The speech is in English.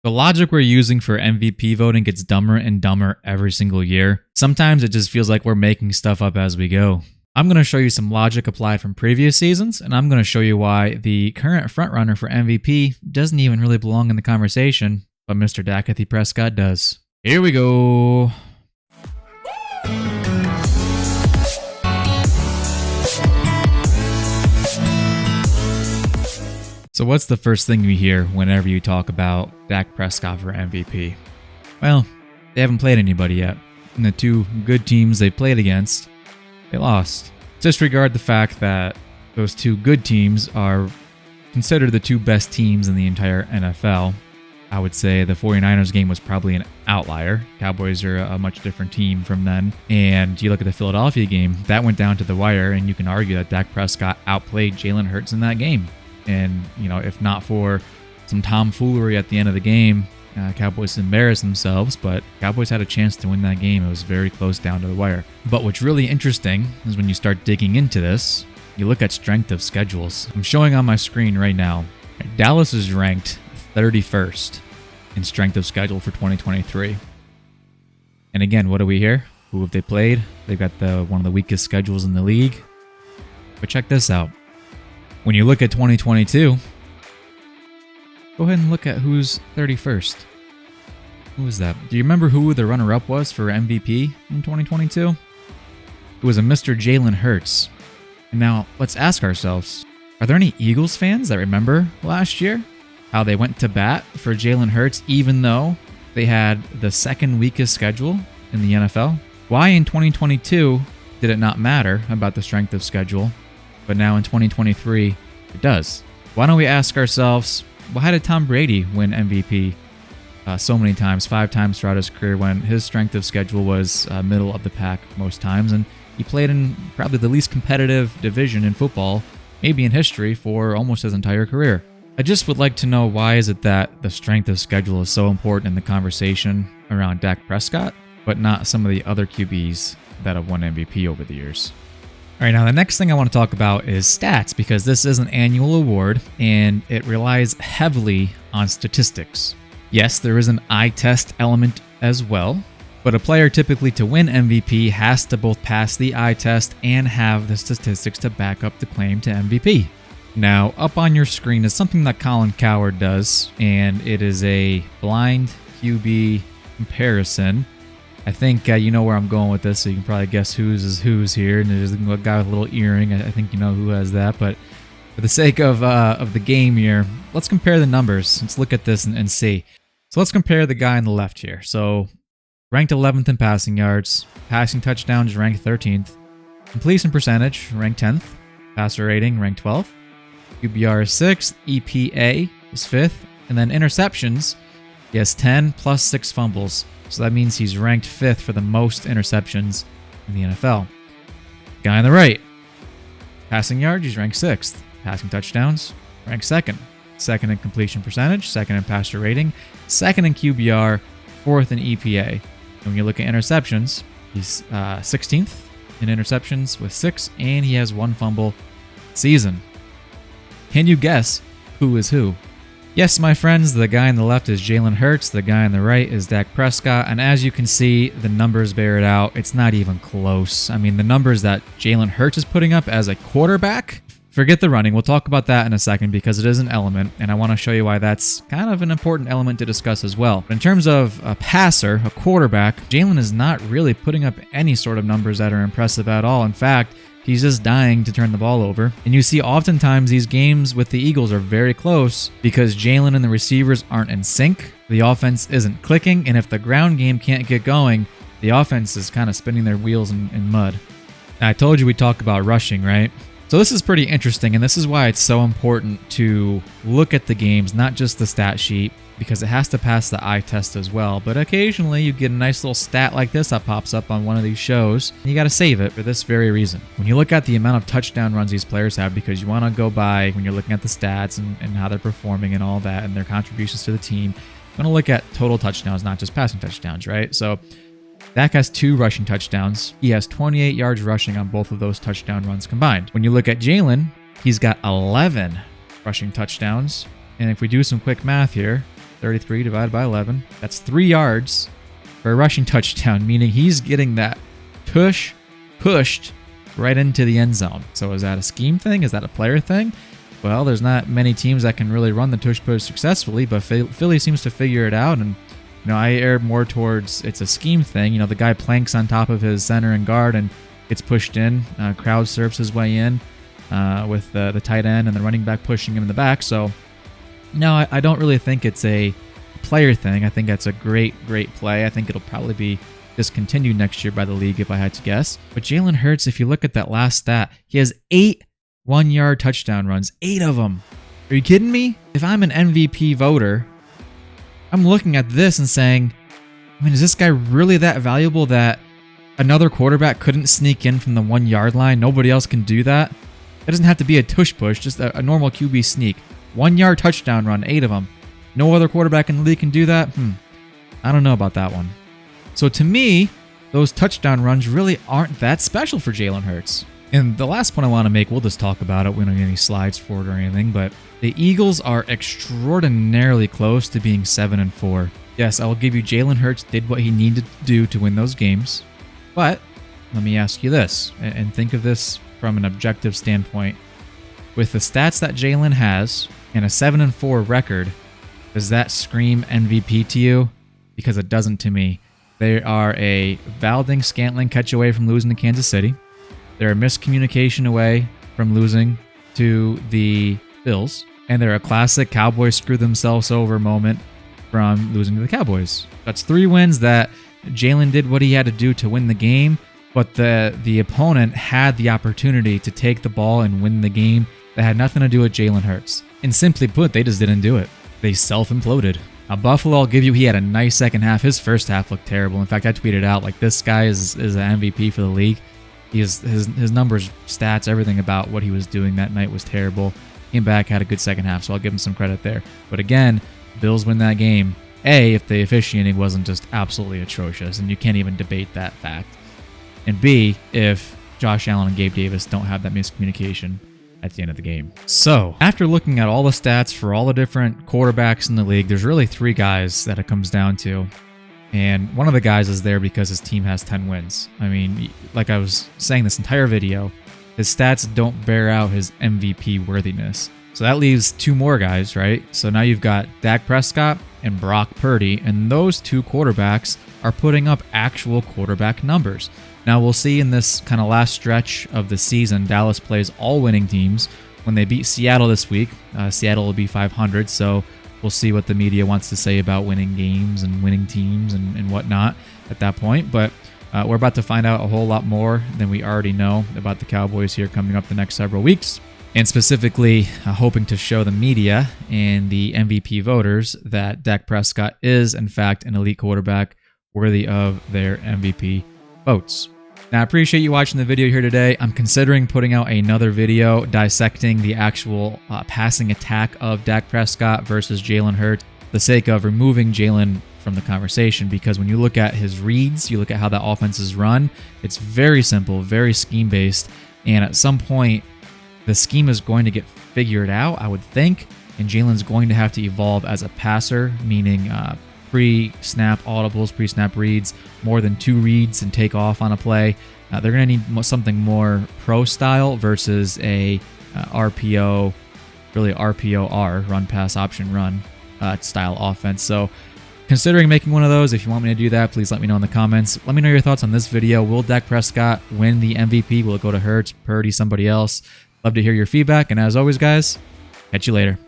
The logic we're using for MVP voting gets dumber and dumber every single year. Sometimes it just feels like we're making stuff up as we go. I'm going to show you some logic applied from previous seasons, and I'm going to show you why the current frontrunner for MVP doesn't even really belong in the conversation, but Mr. Dak Prescott does. Here we go. So what's the first thing you hear whenever you talk about Dak Prescott for MVP? Well, they haven't played anybody yet. And the two good teams they played against, they lost. Disregard the fact that those two good teams are considered the two best teams in the entire NFL. I would say the 49ers game was probably an outlier. Cowboys are a much different team from then. And you look at the Philadelphia game, that went down to the wire, and you can argue that Dak Prescott outplayed Jalen Hurts in that game. And, if not for some tomfoolery at the end of the game, Cowboys embarrassed themselves, but Cowboys had a chance to win that game. It was very close down to the wire. But what's really interesting is when you start digging into this, you look at strength of schedules. I'm showing on my screen right now. Dallas is ranked 31st in strength of schedule for 2023. And again, what do we hear? Who have they played? They've got one of the weakest schedules in the league. But check this out. When you look at 2022, go ahead and look at who's 31st. Who was that? Do you remember who the runner-up was for MVP in 2022? It was a Mr. Jalen Hurts. And now, let's ask ourselves, are there any Eagles fans that remember last year? How they went to bat for Jalen Hurts even though they had the second weakest schedule in the NFL? Why in 2022 did it not matter about the strength of schedule? But now in 2023, it does. Why don't we ask ourselves, why did Tom Brady win MVP so many times, 5 times throughout his career, when his strength of schedule was middle of the pack most times, and he played in probably the least competitive division in football, maybe in history, for almost his entire career? I just would like to know, why is it that the strength of schedule is so important in the conversation around Dak Prescott, but not some of the other QBs that have won MVP over the years? All right, now the next thing I want to talk about is stats, because this is an annual award and it relies heavily on statistics. Yes, there is an eye test element as well, but a player typically to win MVP has to both pass the eye test and have the statistics to back up the claim to MVP. Now, up on your screen is something that Colin Cowherd does, and it is a blind QB comparison. I think you know where I'm going with this, so you can probably guess whose is whose here. And there's a guy with a little earring. I think you know who has that. But for the sake of the game here, let's compare the numbers. Let's look at this and see. So let's compare the guy on the left here. So ranked 11th in passing yards, passing touchdowns ranked 13th, completion percentage ranked 10th, passer rating ranked 12th, QBR is 6th, EPA is 5th, and then interceptions, he has 10 plus 6 fumbles. So that means he's ranked 5th for the most interceptions in the NFL. Guy on the right, passing yards, he's ranked 6th. Passing touchdowns, ranked 2nd. 2nd in completion percentage, 2nd in passer rating, 2nd in QBR, 4th in EPA. And when you look at interceptions, he's 16th in interceptions with 6, and he has 1 fumble season. Can you guess who is who? Yes, my friends, the guy on the left is Jalen Hurts, the guy on the right is Dak Prescott, and as you can see, the numbers bear it out. It's not even close. I mean, the numbers that Jalen Hurts is putting up as a quarterback, forget the running. We'll talk about that in a second because it is an element, and I want to show you why that's kind of an important element to discuss as well. But in terms of a passer, a quarterback, Jalen is not really putting up any sort of numbers that are impressive at all. In fact, he's just dying to turn the ball over. And you see oftentimes these games with the Eagles are very close because Jalen and the receivers aren't in sync. The offense isn't clicking. And if the ground game can't get going, the offense is kind of spinning their wheels in mud. Now, I told you we'd talk about rushing, right? So this is pretty interesting, and this is why it's so important to look at the games, not just the stat sheet, because it has to pass the eye test as well. But occasionally you get a nice little stat like this that pops up on one of these shows, and you got to save it for this very reason. When you look at the amount of touchdown runs these players have, because you want to go by when you're looking at the stats and how they're performing and all that and their contributions to the team, you want to look at total touchdowns, not just passing touchdowns, right? So Dak has 2 rushing touchdowns. He has 28 yards rushing on both of those touchdown runs combined. When you look at Jalen, he's got 11 rushing touchdowns. And if we do some quick math here, 33 divided by 11. That's 3 yards for a rushing touchdown, meaning he's getting that tush pushed right into the end zone. So is that a scheme thing? Is that a player thing? Well, there's not many teams that can really run the tush push successfully, but Philly seems to figure it out. And I err more towards it's a scheme thing. The guy planks on top of his center and guard and gets pushed in. Crowd surfs his way in with the tight end and the running back pushing him in the back. So no, I don't really think it's a player thing. I think that's a great play. I think it'll probably be discontinued next year by the league if I had to guess. But Jalen Hurts, if you look at that last stat, he has 8 one-yard touchdown runs. 8 of them. Are you kidding me? If I'm an MVP voter, I'm looking at this and saying, is this guy really that valuable that another quarterback couldn't sneak in from the 1-yard line? Nobody else can do that. It doesn't have to be a tush push, just a normal QB sneak. 1-yard touchdown run, 8 of them. No other quarterback in the league can do that? I don't know about that one. So to me, those touchdown runs really aren't that special for Jalen Hurts. And the last point I want to make, we'll just talk about it. We don't get any slides for it or anything, but the Eagles are extraordinarily close to being 7-4. Yes, I will give you Jalen Hurts did what he needed to do to win those games. But let me ask you this, and think of this from an objective standpoint. With the stats that Jalen has and a 7-4 record, does that scream MVP to you? Because it doesn't to me. They are a Valding-Scantling catch away from losing to Kansas City. They're a miscommunication away from losing to the Bills. And they're a classic Cowboys screw themselves over moment from losing to the Cowboys. That's 3 wins that Jalen did what he had to do to win the game, but the opponent had the opportunity to take the ball and win the game. That had nothing to do with Jalen Hurts. And simply put, they just didn't do it. They self-imploded. Now, Buffalo, I'll give you, he had a nice second half. His first half looked terrible. In fact, I tweeted out, this guy is an MVP for the league. His numbers, stats, everything about what he was doing that night was terrible. Came back, had a good second half, so I'll give him some credit there. But again, Bills win that game. A, if the officiating wasn't just absolutely atrocious, and you can't even debate that fact. And B, if Josh Allen and Gabe Davis don't have that miscommunication at the end of the game. So, after looking at all the stats for all the different quarterbacks in the league, there's really 3 guys that it comes down to. And one of the guys is there because his team has 10 wins. Like I was saying this entire video, his stats don't bear out his MVP worthiness. So that leaves 2 more guys, right? So now you've got Dak Prescott and Brock Purdy, and those 2 quarterbacks are putting up actual quarterback numbers. Now we'll see in this kind of last stretch of the season, Dallas plays all winning teams. When they beat Seattle this week, Seattle will be 500, so we'll see what the media wants to say about winning games and winning teams and whatnot at that point. But we're about to find out a whole lot more than we already know about the Cowboys here coming up the next several weeks. And specifically, hoping to show the media and the MVP voters that Dak Prescott is, in fact, an elite quarterback worthy of their MVP votes. Now, I appreciate you watching the video here today. I'm considering putting out another video dissecting the actual passing attack of Dak Prescott versus Jalen Hurts, for the sake of removing Jalen from the conversation, because when you look at his reads, you look at how that offense is run, it's very simple, very scheme-based, and at some point, the scheme is going to get figured out, I would think, and Jalen's going to have to evolve as a passer, meaning pre-snap audibles, pre-snap reads, more than 2 reads and take off on a play. They're going to need something more pro-style versus a RPO, really RPO-R, run, pass, option, run style offense. So considering making one of those, if you want me to do that, please let me know in the comments. Let me know your thoughts on this video. Will Dak Prescott win the MVP? Will it go to Hurts, Purdy, somebody else? Love to hear your feedback. And as always, guys, catch you later.